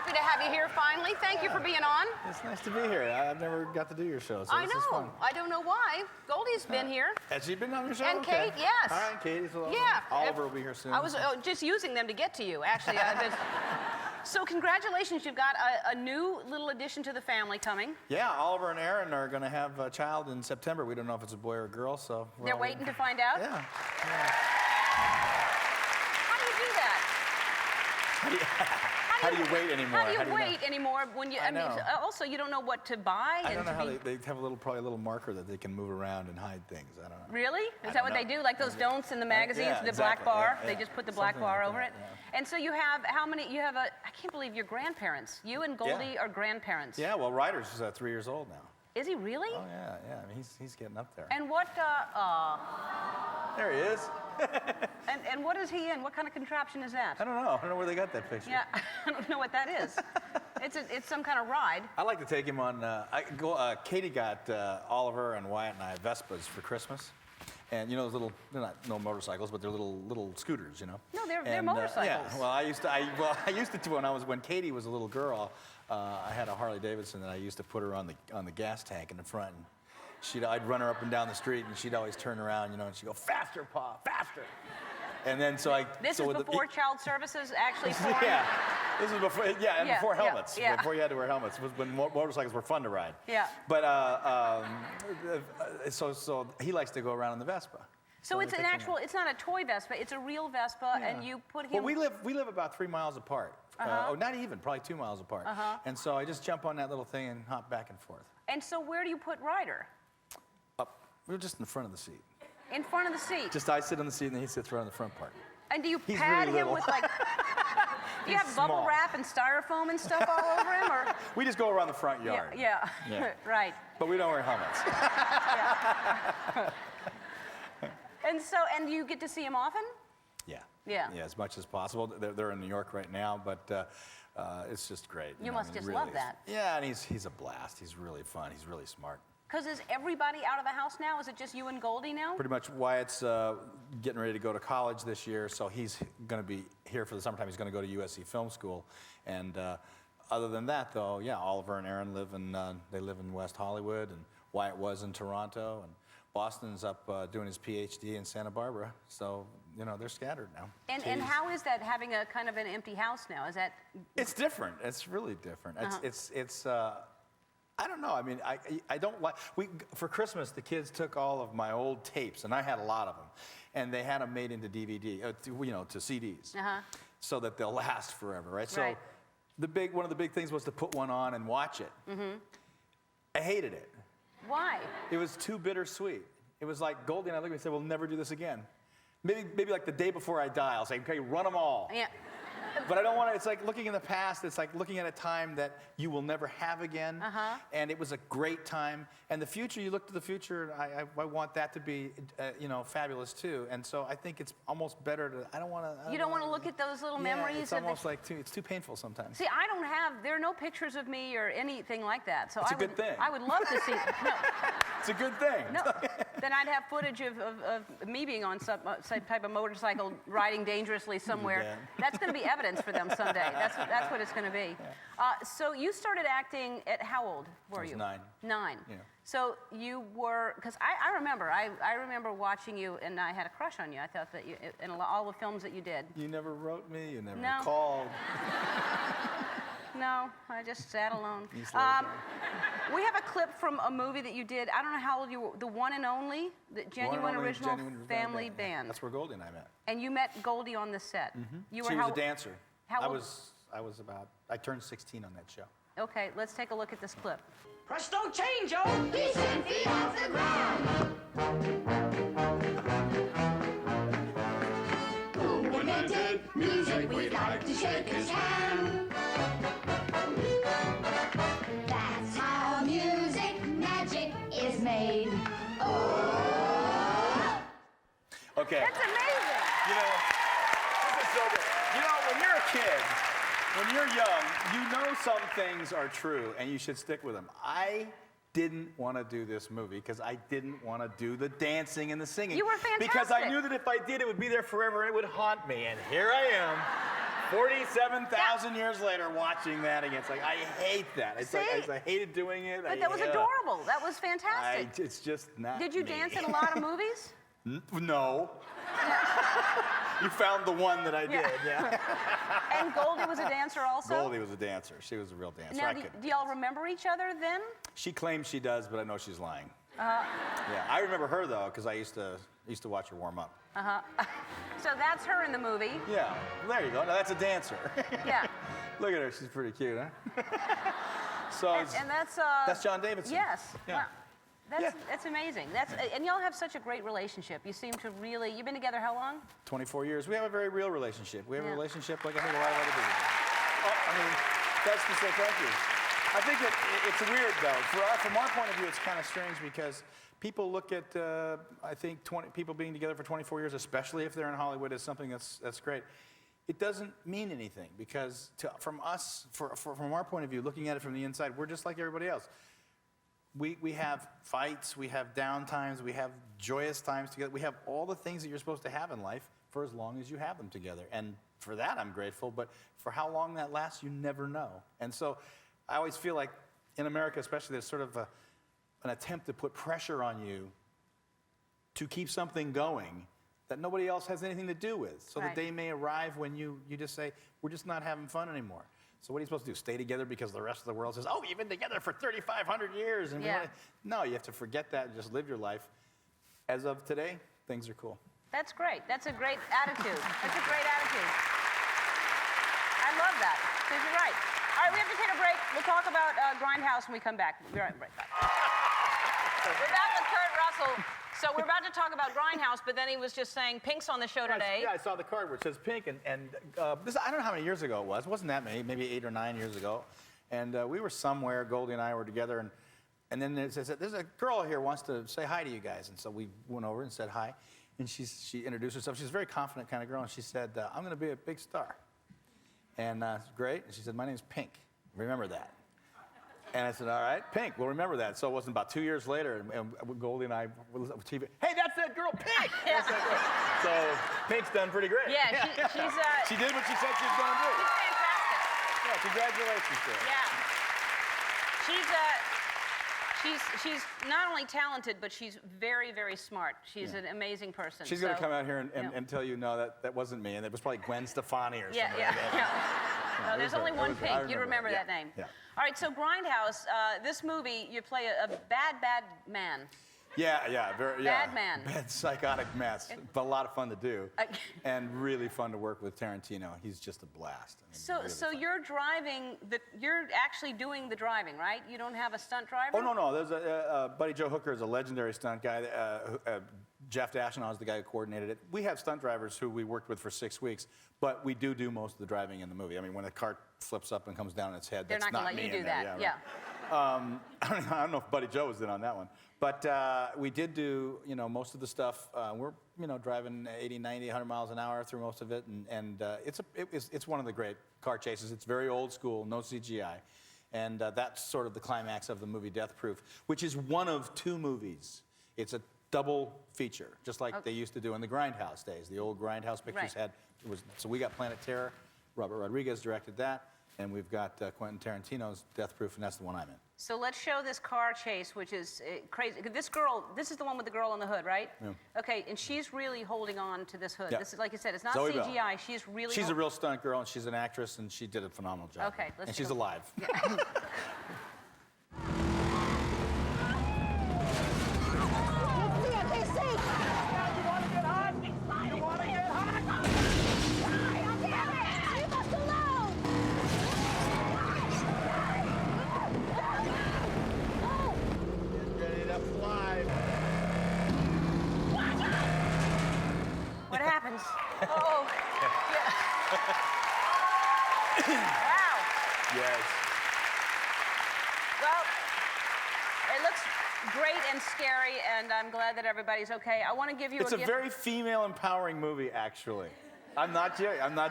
happy to have you here finally. Thank you for being on. It's nice to be here. I've never got to do your show, so I this is fun. know. I don't know why. Goldie's been here. Has she been on your show? And Okay. Kate, yes. All right, Katie's a Yeah. Oliver will be here soon. I was just using them to get to you, actually. So congratulations, you've got a new little addition to the family coming. Yeah, Oliver and Aaron are going to have a child in September. We don't know if it's a boy or a girl, so They're waiting to find out? Yeah. How do you do that? How do you wait anymore? How do you wait anymore when you? I mean, also you don't know what to buy. I don't know how they have probably a little marker that they can move around and hide things. I don't know. Really? Is that what they do? Like those don'ts in the magazines, yeah, the exactly. black bar? Yeah, They just put the black something bar like over that, it? yeah. And so you have how many? You have I can't believe your grandparents. You and Goldie are grandparents. Yeah, well, Ryder's 3 years old now. Is he really? Oh, yeah. I mean, he's getting up there. And what, There he is. and what is he in? What kind of contraption is that? I don't know. I don't know where they got that picture. Yeah, I don't know what that is. It's some kind of ride. I like to take him on. Katie got Oliver and Wyatt and I Vespas for Christmas, and you know those little, they're not no motorcycles, but they're little scooters, you know. No, they're motorcycles. Yeah. Well, I used to when Katie was a little girl. I had a Harley Davidson, and I used to put her on the gas tank in the front. And I'd run her up and down the street, and she'd always turn around, you know, and she'd go, "Faster, Pa, faster!" And then This is before child services actually formed. Yeah, this was before. Yeah, and before helmets. Yeah. Before you had to wear helmets, was when motorcycles were fun to ride. Yeah. But so he likes to go around in the Vespa. So it's an actual. It's not a toy Vespa. It's a real Vespa, and you put him. Well, we live about 3 miles apart. Not even, probably 2 miles apart. And so I just jump on that little thing and hop back and forth. And so where do you put Ryder? Up. We're just in the front of the seat. In front of the seat. Just I sit on the seat and he sits right on the front part. And do you He's pad really him little. with like? Do you have bubble small. wrap and styrofoam and stuff all over him, or? We just go around the front yard. Yeah. Yeah. Right. But we don't wear helmets. And you get to see him often? Yeah. Yeah. Yeah, as much as possible. They're in New York right now, but it's just great. You know, must I mean, just really love is. that. Yeah, and he's a blast. He's really fun. He's really smart. Because is everybody out of the house now? Is it just you and Goldie now? Pretty much. Wyatt's getting ready to go to college this year, so he's going to be here for the summertime. He's going to go to USC Film School, and other than that, though, yeah, Oliver and Aaron live in West Hollywood, and Wyatt was in Toronto, and Boston's up doing his PhD in Santa Barbara. So you know they're scattered now. And how is that having a kind of an empty house now? Is that? It's different. It's really different. It's I don't know. I mean, I don't like. For Christmas, the kids took all of my old tapes, and I had a lot of them, and they had them made into DVD, to CDs, so that they'll last forever, right? So, one of the big things was to put one on and watch it. I hated it. Why? It was too bittersweet. It was like Goldie and I looked at me and said, "We'll never do this again." Maybe like the day before I die, I'll say, "Okay, run them all." Yeah. But I don't want to, it's like looking in the past, it's like looking at a time that you will never have again. And it was a great time. And the future, you look to the future, and I want that to be, fabulous too. And so I think it's almost better to, I don't want to. You don't want to look at those little memories? It's almost like it's too painful sometimes. See, there are no pictures of me or anything like that. So It's a good thing. I would love to see, no. It's a good thing. No, then I'd have footage of me being on some type of motorcycle riding dangerously somewhere. Yeah. That's going to be evidence for them someday. That's what it's going to be. So you started acting at how old were you? 9. 9. Yeah. So you were, because I remember watching you, and I had a crush on you. I thought that you, in all the films that you did. You never wrote me, you never No. called. No, I just sat alone. You slowed down. We have a clip from a movie that you did. I don't know how old you were. The One and Only, the Genuine Original Family Band. That's where Goldie and I met. And you met Goldie on the set. She was a dancer. How old? I turned 16 on that show. Okay, let's take a look at this clip. Presto change, oh! He's 10 feet off the ground. Who invented music? We'd like to shake his hand. That's how music magic is made. Oh! Okay. That's amazing. This is so good. When you're a kid, when you're young, you know some things are true, and you should stick with them. I didn't want to do this movie because I didn't want to do the dancing and the singing. You were fantastic. Because I knew that if I did, it would be there forever and it would haunt me. And here I am, 47,000 years later, watching that again, it's like, I hate that. It's like, See? I hated doing it. But that was adorable. That was fantastic. It's just not Did you me. dance in a lot of movies? No. You found the one that I did, yeah. And Goldie was a dancer also? Goldie was a dancer. She was a real dancer. Now, do y'all remember each other then? She claims she does, but I know she's lying. Yeah, I remember her though, because I used to watch her warm up. So that's her in the movie. Yeah, well, there you go. Now that's a dancer. Yeah. Look at her, she's pretty cute, huh? So And that's John Davidson. Yes. Yeah. Wow. That's, Yeah. that's amazing. And y'all have such a great relationship. You seem to really, you've been together how long? 24 years. We have a very real relationship. We have a Yeah. relationship like I think a lot of other people do. Oh, I mean, that's to say thank you. I think it's weird though. From our point of view, it's kind of strange because people look at, I think, people being together for 24 years, especially if they're in Hollywood, as something that's great. It doesn't mean anything because from us, from our point of view, looking at it from the inside, we're just like everybody else. We have fights, we have downtimes, we have joyous times together. We have all the things that you're supposed to have in life for as long as you have them together. And for that, I'm grateful. But for how long that lasts, you never know. And so I always feel like in America, especially, there's sort of an attempt to put pressure on you to keep something going that nobody else has anything to do with. So Right. the day may arrive when you just say, we're just not having fun anymore. So what are you supposed to do? Stay together because the rest of the world says, oh, you've been together for 3,500 years. And Yeah. no, you have to forget that and just live your life. As of today, things are cool. That's great. That's a great attitude. That's a great attitude. I love that. Because you're right. All right, we have to take a break. We'll talk about Grindhouse when we come back. We'll be right back. We're back with Kurt Russell. So we're about to talk about Grindhouse, but then he was just saying Pink's on the show today. Yeah, I saw the card where it says Pink, and this, I don't know how many years ago it was. It wasn't that many, maybe 8 or 9 years ago. And we were somewhere, Goldie and I were together, and then it says, there's a girl here who wants to say hi to you guys. And so we went over and said hi. And she introduced herself. She's a very confident kind of girl, and she said, I'm going to be a big star. And great. And she said, my name's Pink. Remember that. And I said, all right, Pink, we'll remember that. So it wasn't about 2 years later, and Goldie and I were on TV. Hey, that's that girl, Pink! Yeah. That's that girl. So Pink's done pretty great. Yeah, she's She did what she said she was going to do. she's fantastic. Yeah, congratulations to her. Yeah. She's not only talented, but she's very, very smart. She's an amazing person. She's going to come out here yeah. and tell you, no, that wasn't me. And it was probably Gwen Stefani or Yeah, something. yeah, like that. yeah. No, it there's was only her. one It was her. Pink. I You remember remember that that. name. Yeah. All right, so Grindhouse, this movie, you play a bad, bad man. Yeah, Bad man. Bad psychotic mess, but a lot of fun to do, and really fun to work with Tarantino. He's just a blast. I mean, really So fun. you're driving, you're actually doing the driving, right? You don't have a stunt driver? Oh no, there's Buddy Joe Hooker is a legendary stunt guy. Jeff Dashnaw is the guy who coordinated it. We have stunt drivers who we worked with for 6 weeks, but we do most of the driving in the movie. I mean, when a cart flips up and comes down on its head, They're that's not going to me let you in do there. that. Yeah, right. I don't know if Buddy Joe was in on that one, but we did do most of the stuff. We're driving 80, 90, 100 miles an hour through most of it, and it's one of the great car chases. It's very old school, no CGI, and that's sort of the climax of the movie Death Proof, which is one of 2 movies. It's a double feature, just like they used to do in the Grindhouse days. The old Grindhouse pictures Right. so we got Planet Terror. Robert Rodriguez directed that, and we've got Quentin Tarantino's Death Proof, and that's the one I'm in. So let's show this car chase, which is crazy. This girl, this is the one with the girl on the hood, right? Yeah. Okay, and she's really holding on to this hood. Yeah. This is, like you said, it's not Zoe Bell. CGI. She's really. She's a real stunt girl, and she's an actress, and she did a phenomenal job. Okay, let's and she's go. alive. Ready to fly. What happens? Oh, yeah. Wow. Yes. Well, it looks great and scary, and I'm glad that everybody's okay. I want to give you It's a a gift. very female empowering movie, actually. I'm not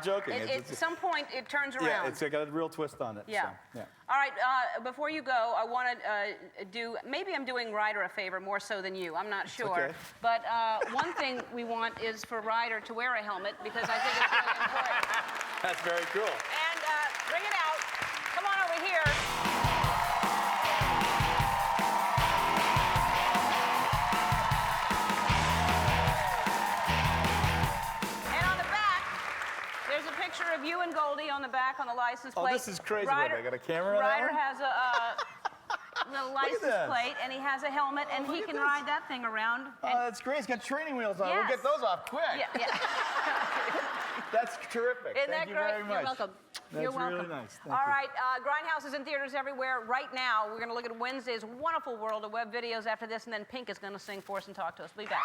joking. At some point, it turns around. Yeah, it's got a real twist on it. Yeah. So, yeah. All right, before you go, I want to do, maybe I'm doing Ryder a favor more so than you. I'm not sure. okay. But one thing we want is for Ryder to wear a helmet because I think it's really important. That's very cool. And bring it out. Come on over here. And on the back, there's a picture of you and Goldie on the back on the license plate. Oh, this is crazy. Ryder, Look, I got a camera on that Ryder one? has a license this. plate, and he has a helmet, and he look at can this. ride that thing around. Oh, that's great. It's got training wheels on. We'll Yes. get those off quick. Yeah, yeah. That's terrific. Isn't Thank that you great? very much. You're welcome. That's You're welcome. really nice. Thank All you. right, Grindhouse is in theaters everywhere right now. We're going to look at Wednesday's wonderful world of web videos after this, and then Pink is going to sing for us and talk to us. We'll be back.